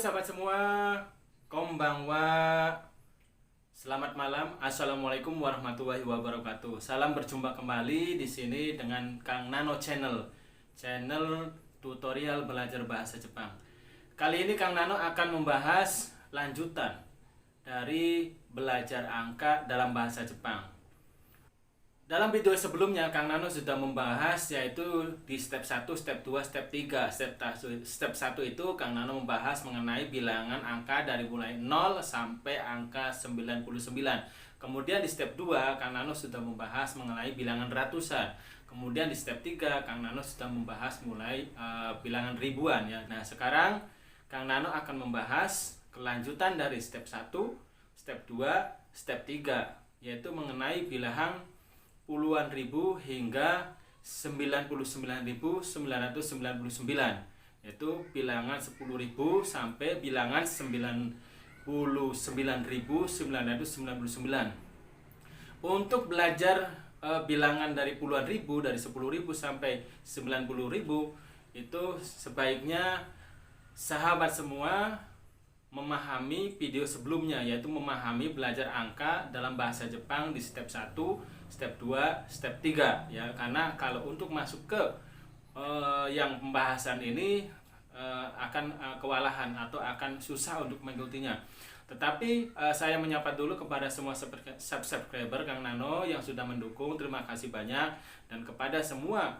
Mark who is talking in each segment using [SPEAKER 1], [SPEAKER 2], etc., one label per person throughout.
[SPEAKER 1] sahabat semua, konbanwa. Selamat malam. Assalamualaikum warahmatullahi wabarakatuh. Salam berjumpa kembali di sini dengan Kang Nano Channel tutorial belajar bahasa Jepang. Kali ini Kang Nano akan membahas lanjutan dari belajar angka dalam bahasa Jepang. Dalam video sebelumnya Kang Nano sudah membahas yaitu di step 1, step 2, step 3. Step 1 itu Kang Nano membahas mengenai bilangan angka dari mulai 0 sampai angka 99. Kemudian di step 2 Kang Nano sudah membahas mengenai bilangan ratusan. Kemudian di step 3 Kang Nano sudah membahas mulai bilangan ribuan ya. Nah, sekarang Kang Nano akan membahas kelanjutan dari step 1, step 2, step 3 yaitu mengenai bilangan puluhan ribu hingga 99.999, yaitu bilangan 10.000 sampai bilangan 99.999. Untuk belajar bilangan dari puluhan ribu, dari 10.000 sampai 90.000, itu sebaiknya sahabat semua memahami video sebelumnya, yaitu memahami belajar angka dalam bahasa Jepang di step 1, step 2, step 3 ya. Karena kalau untuk masuk ke yang pembahasan ini akan kewalahan atau akan susah untuk mengikutinya. Tetapi saya menyapa dulu kepada semua subscriber Kang Nano yang sudah mendukung, terima kasih banyak. Dan kepada semua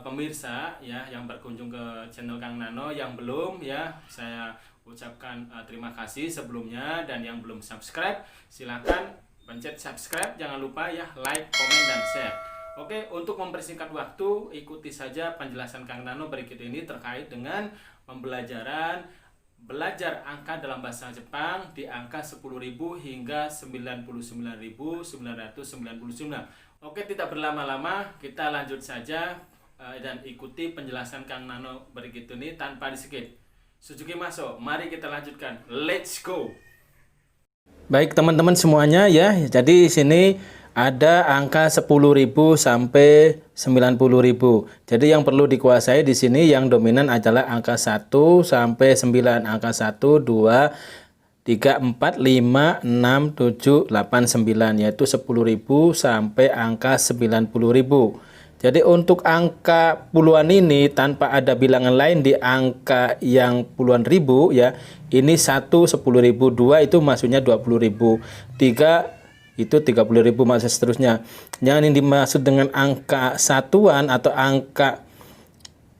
[SPEAKER 1] pemirsa ya yang berkunjung ke channel Kang Nano, yang belum ya saya ucapkan terima kasih sebelumnya. Dan yang belum subscribe silakan pencet subscribe, jangan lupa ya like, komen, dan share. Oke, untuk mempersingkat waktu ikuti saja penjelasan Kang Nano berikut ini terkait dengan pembelajaran belajar angka dalam bahasa Jepang di angka 10.000 hingga 99.999. Oke, tidak berlama-lama, kita lanjut saja dan ikuti penjelasan Kang Nano berikut ini tanpa di-skip. Suzuki Maso, mari kita lanjutkan. Let's go. Baik teman-teman semuanya ya. Jadi sini ada angka 10.000 sampai 90.000. Jadi yang perlu dikuasai di sini yang dominan adalah angka 1 sampai 9. Angka 1, 2, 3, 4, 5, 6, 7, 8, 9, yaitu 10.000 sampai angka 90.000. Jadi untuk angka puluhan ini tanpa ada bilangan lain di angka yang puluhan ribu ya. Ini 1 10.000, 2 itu maksudnya 20.000, 3 itu 30.000, masih seterusnya. Yang ini dimaksud dengan angka satuan atau angka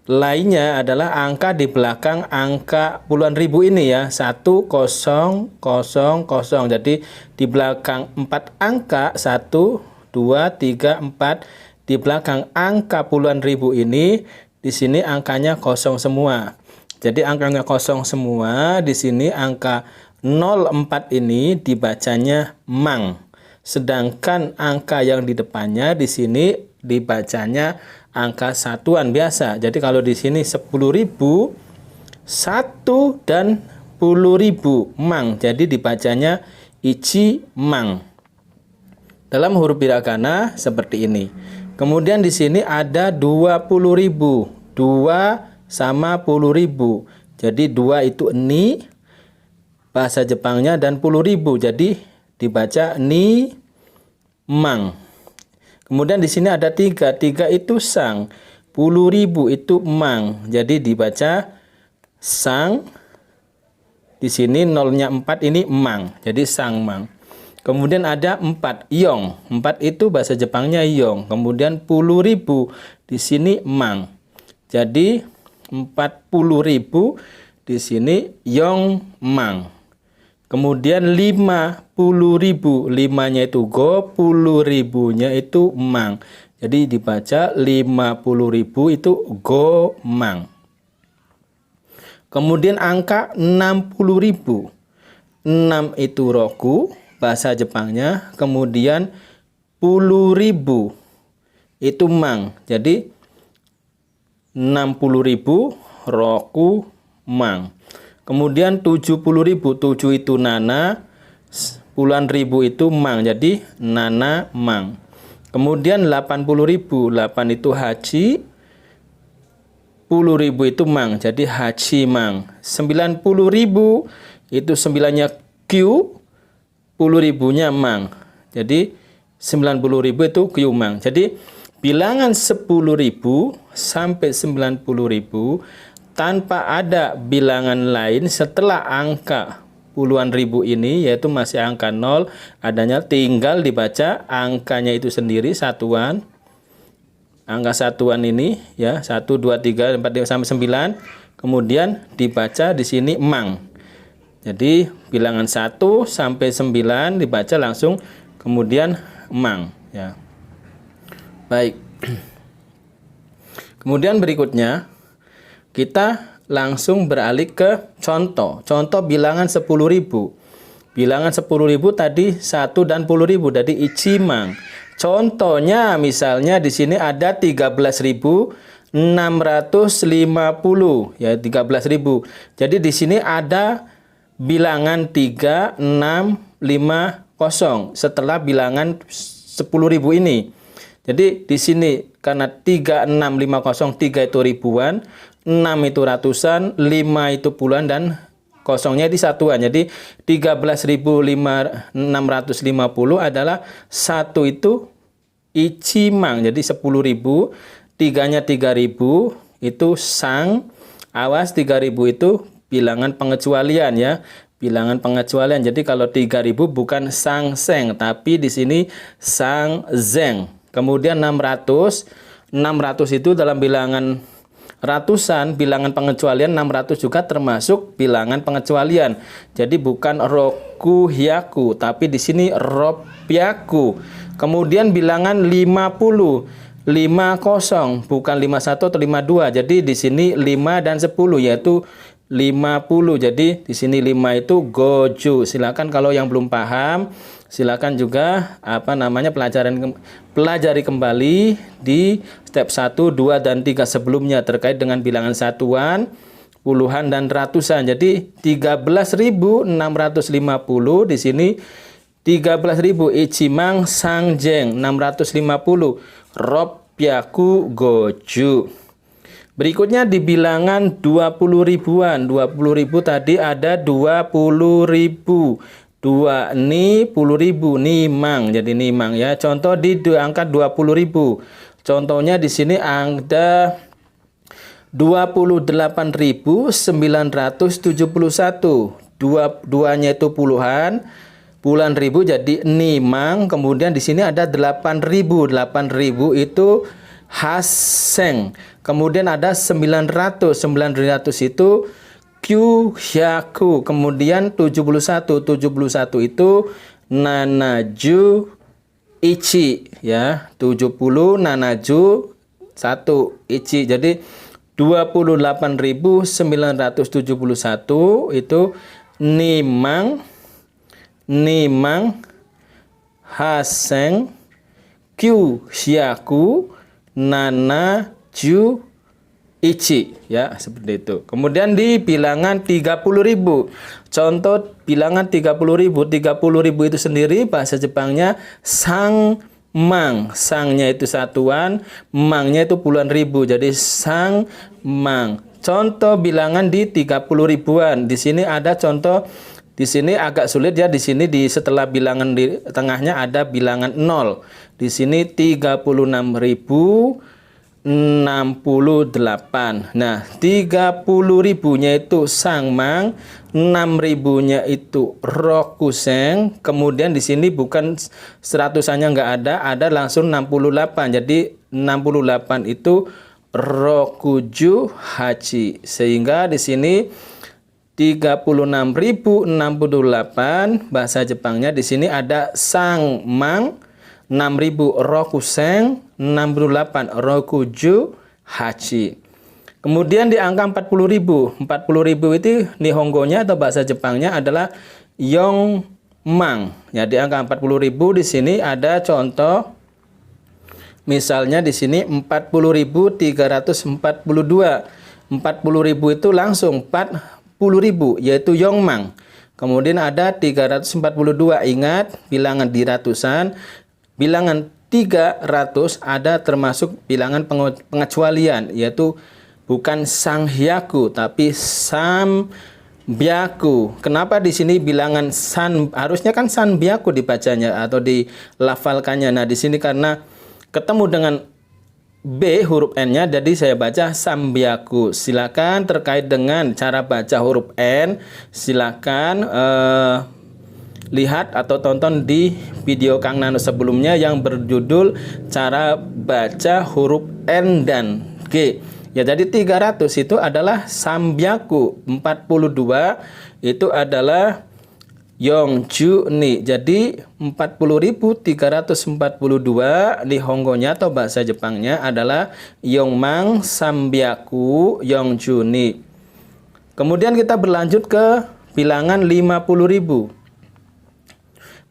[SPEAKER 1] lainnya adalah angka di belakang angka puluhan ribu ini ya. 1 0 0 0. Jadi di belakang 4 angka 1 2 3 4, di belakang angka puluhan ribu ini, di sini angkanya kosong semua. Jadi angkanya kosong semua. Di sini angka 04 ini dibacanya mang. Sedangkan angka yang di depannya di sini dibacanya angka satuan biasa. Jadi kalau di sini 10.000, 1 dan 10.000 mang. Jadi dibacanya ichi mang. Dalam huruf hiragana seperti ini. Kemudian di sini ada 20.000. 2 sama 10.000. Jadi 2 itu ni bahasa Jepangnya dan 10.000. Jadi dibaca ni mang. Kemudian di sini ada 3. 3 itu sang. 10.000 itu mang. Jadi dibaca sang. Di sini nolnya 4 ini mang. Jadi sang mang. Kemudian ada 4, yong. 4 itu bahasa Jepangnya yong. Kemudian 10.000 di sini mang. Jadi 40.000 di sini yong mang. Kemudian 50.000, 5-nya itu go, 10.000-nya itu mang. Jadi dibaca 50.000 itu go mang. Kemudian angka 60.000. 6 itu roku bahasa Jepangnya. Kemudian 10.000 itu mang. Jadi 60.000 roku mang. Kemudian 70.000, 7 itu nana, puluhan ribu itu mang. Jadi nana mang. Kemudian 80.000, 8 itu hachi,
[SPEAKER 2] itu mang, jadi haji mang. 90.000 itu 9-nya Q, 10.000-nya mang. Jadi 90.000 itu Q mang. Jadi bilangan 10.000 sampai 90.000 tanpa ada bilangan lain setelah angka puluhan ribu ini, yaitu masih angka 0, adanya tinggal dibaca angkanya itu sendiri, satuan. Angka satuan ini ya, 1 2 3 4 5 sampai 9. Kemudian dibaca di sini mang. Jadi bilangan 1 sampai 9 dibaca langsung kemudian mang ya. Baik. Kemudian berikutnya kita langsung beralih ke contoh. Contoh bilangan 10.000. Bilangan 10.000 tadi 1 dan 10.000, jadi icimang. Contohnya misalnya di sini ada 13.650 ya, 13.000. Jadi di sini ada bilangan 3650 setelah bilangan 10.000 ini. Jadi di sini karena 3650, 3 itu ribuan, 6 itu ratusan, 5 itu puluhan, dan kosongnya di satuan. Jadi 13.650 adalah 1 itu icimang. Jadi 10.000, 3-nya 3.000 itu sang. Awas 3.000 itu bilangan pengecualian ya. Bilangan pengecualian. Jadi kalau 3.000 bukan sang seng, tapi di sini sang zeng. Kemudian 600 itu dalam bilangan ratusan, bilangan pengecualian 600 juga termasuk bilangan pengecualian. Jadi bukan roku hyaku, tapi di sini ropyaku. Kemudian bilangan 50 bukan 51 atau 52. Jadi di sini 5 dan 10 yaitu 50. Jadi di sini 5 itu goju. Silakan kalau yang belum paham, silakan juga pelajari kembali di step 1, 2 dan 3 sebelumnya terkait dengan bilangan satuan, puluhan dan ratusan. Jadi 13.650 di sini 13.000 icimang sangjeng 650 ropyaku goju. Berikutnya di bilangan 20 ribuan. 20.000 tadi ada 20.000. 2 ni 10.000 nimang, jadi nimang ya. Contoh di angka 20.000. Contohnya di sini ada 28.971. Duanya itu puluhan, puluhan ribu jadi nimang. Kemudian di sini ada 8.000. 8.000 itu haseng. Kemudian ada 900. 900 itu Kyushaku. Kemudian 71 itu nanaju ichi ya. 70 nanaju 1 ichi. Jadi 28.971 itu nimang haseng Kyushaku nanaju ichi ya, seperti itu. Kemudian di bilangan 30.000. Contoh bilangan 30.000. 30.000 itu sendiri bahasa Jepangnya sang mang. Sangnya itu satuan, mangnya itu puluhan ribu. Jadi sang mang. Contoh bilangan di 30 ribuan. Di sini ada contoh, di sini agak sulit ya. Di sini setelah bilangan di tengahnya ada bilangan 0. Di sini 36.068. Nah, 30.000-nya itu sangmang, 6.000-nya itu rokuseng. Kemudian di sini bukan seratusannya nggak ada langsung 68. Jadi 68 itu rokuju haji. Sehingga di sini 36.068 bahasa Jepangnya di sini ada sangmang, 6.000 rokuseng, 68 rokuju haji. Kemudian di angka 40.000. 40.000 itu nihongonya atau bahasa Jepangnya adalah yongmang. Ya, di angka 40.000 di sini ada contoh. Misalnya di sini 40.342. 40.000 itu langsung 40.000 yaitu yongmang. Kemudian ada 342. Ingat bilangan di ratusan. Bilangan 300 ada termasuk bilangan pengecualian, yaitu bukan sanghyaku tapi sambyaku. Kenapa di sini bilangan san, harusnya kan sanbyaku dibacanya atau dilafalkannya. Nah, di sini karena ketemu dengan B huruf N-nya, jadi saya baca sambyaku. Silakan terkait dengan cara baca huruf N, silakan lihat atau tonton di video Kang Nano sebelumnya yang berjudul cara baca huruf N dan G. Ya, jadi 300 itu adalah sambyaku, 42 itu adalah Yongjuni. Jadi 40.342 Nihongonya atau bahasa Jepangnya adalah Yongmang Sambyaku Yongjuni. Kemudian kita berlanjut ke bilangan 50.000.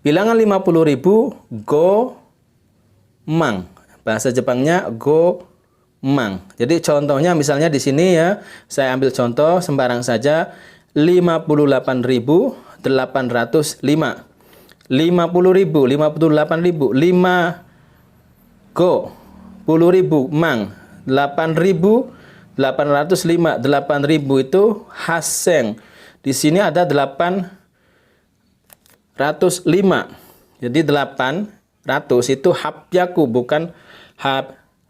[SPEAKER 2] Bilangan 50.000 Go-mang. Bahasa Jepangnya Go-mang. Jadi contohnya misalnya di sini ya, saya ambil contoh sembarang saja 58.805. 50.000, 58.000, 5 go, 10.000 mang, 8.805, 8.000 itu haseng. Di sini ada 805. Jadi 800 itu hapyaku, bukan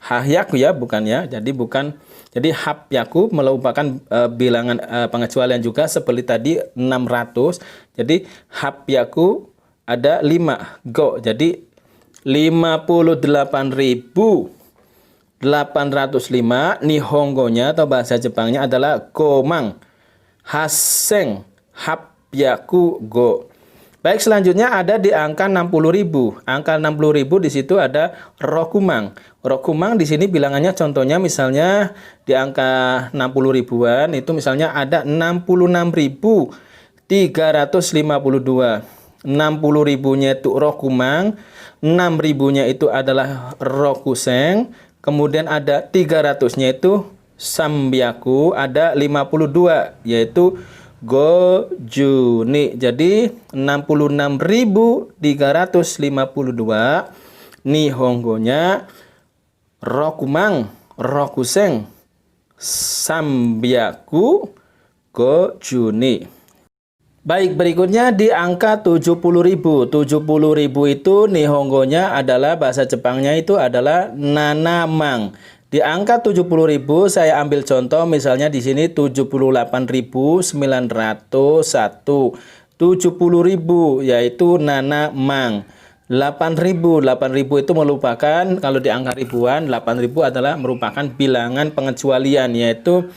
[SPEAKER 2] hahyaku ya, bukan ya. Jadi bukan. Jadi hapyaku merupakan bilangan pengecualian juga seperti tadi 600. Jadi hapyaku ada 5 go. Jadi 58.805 Nihongonya atau bahasa Jepangnya adalah Gomang Haseng hapyaku go. Baik, selanjutnya ada di angka 60.000. Angka 60.000 di situ ada rokumang. Rokumang di sini bilangannya contohnya misalnya di angka 60 ribuan itu misalnya ada 66.352. 60 ribunya itu rokumang, 6 ribunya itu adalah rokuseng, kemudian ada 300-nya itu sambyaku, ada 52 yaitu Go-juni. Jadi 66.352 Nihongonya rokumang, rokuseng, sambyaku, go-juni. Baik, berikutnya di angka 70.000. 70.000 itu Nihongonya adalah bahasa Jepangnya itu adalah nanamang. Di angka 70.000 saya ambil contoh misalnya di sini 78.901. 70.000 yaitu nanamang. 8.000 itu merupakan kalau di angka ribuan 8.000 adalah merupakan bilangan pengecualian yaitu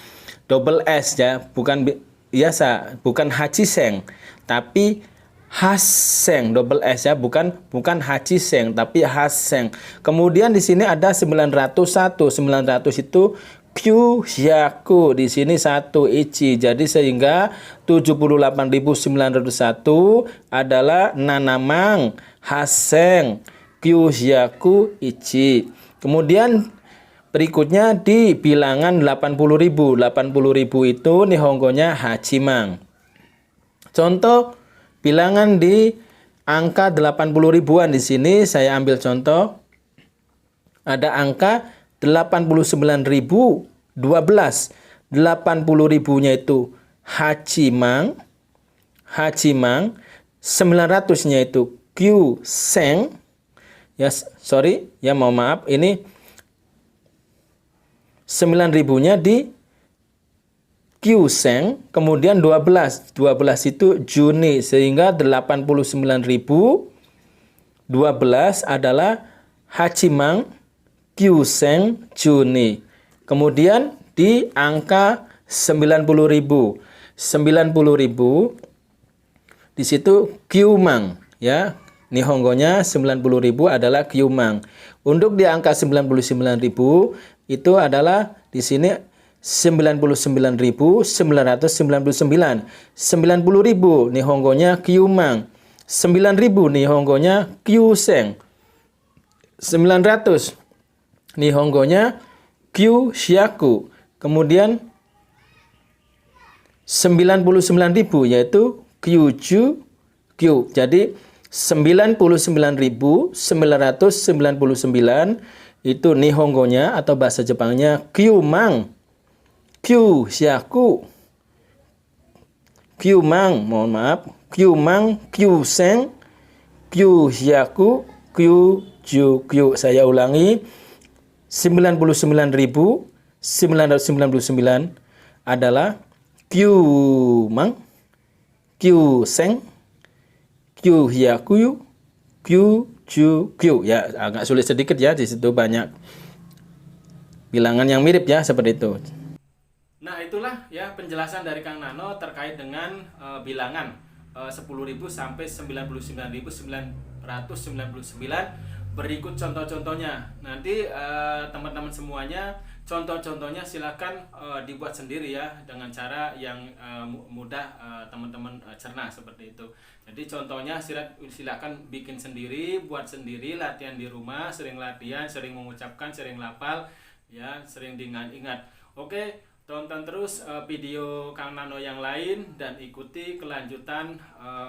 [SPEAKER 2] double S ya, bukan biasa, bukan hachiseng tapi haseng, double S ya, bukan hachiseng tapi haseng. Kemudian di sini ada 901. 900 itu kyusyaku, di sini 1 ichi. Jadi sehingga 78.901 adalah nanamang, haseng, kyusyaku, ichi. Kemudian berikutnya di bilangan 80.000. 80.000 itu Nihongonya hachimang. Contoh bilangan di angka 80 ribuan di sini saya ambil contoh ada angka 89.012. 80 ribunya itu hachimang. 900-nya itu kyuseng. Ya, sorry, ya mohon maaf, ini 9 ribunya di kyuseng, kemudian 12 itu Juni, sehingga 89.012 adalah hachimang, kyuseng, Juni. Kemudian di angka 90.000. 90.000 di situ kyumang ya. Nihongonya 90.000 adalah kyumang. Untuk di angka 99.000 itu adalah di sini 99.999. 90.000 Nihongonya kyumang. 9.000 Nihongonya kyuseng. 900 Nihongonya kyusyaku. Kemudian 99.000 yaitu kyuju kyu. Jadi 99.999 itu Nihongonya atau bahasa Jepangnya kyumang. Q Xiaku, Q Mang, mohon maaf, Q Mang, Q Seng, Q Xiaku, Q Ju Q. Saya ulangi, 99.999 adalah Q Mang, Q Seng, Q Xiaku, Q Ju Q. Ya, agak sulit sedikit ya, di situ banyak bilangan yang mirip ya, seperti itu.
[SPEAKER 1] Nah, itulah ya penjelasan dari Kang Nano terkait dengan bilangan 10.000 sampai 99.999. Berikut contoh-contohnya. Nanti teman-teman semuanya contoh-contohnya silakan dibuat sendiri ya, dengan cara yang mudah teman-teman cerna seperti itu. Jadi contohnya silakan bikin sendiri, buat sendiri, latihan di rumah, sering latihan, sering mengucapkan, sering lafal ya, sering diingat-ingat. Oke, tonton terus video Kang Nano yang lain dan ikuti kelanjutan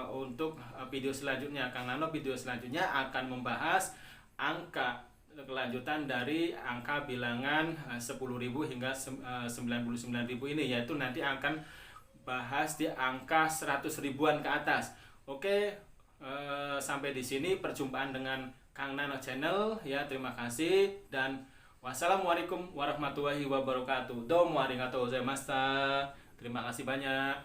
[SPEAKER 1] untuk video selanjutnya. Kang Nano video selanjutnya akan membahas angka kelanjutan dari angka bilangan 10.000 hingga 99.000 ini, yaitu nanti akan bahas di angka 100 ribuan ke atas. Oke, sampai di sini perjumpaan dengan Kang Nano Channel ya. Terima kasih dan wassalamualaikum warahmatullahi wabarakatuh. Domo arigatou gozaimashita. Terima kasih banyak.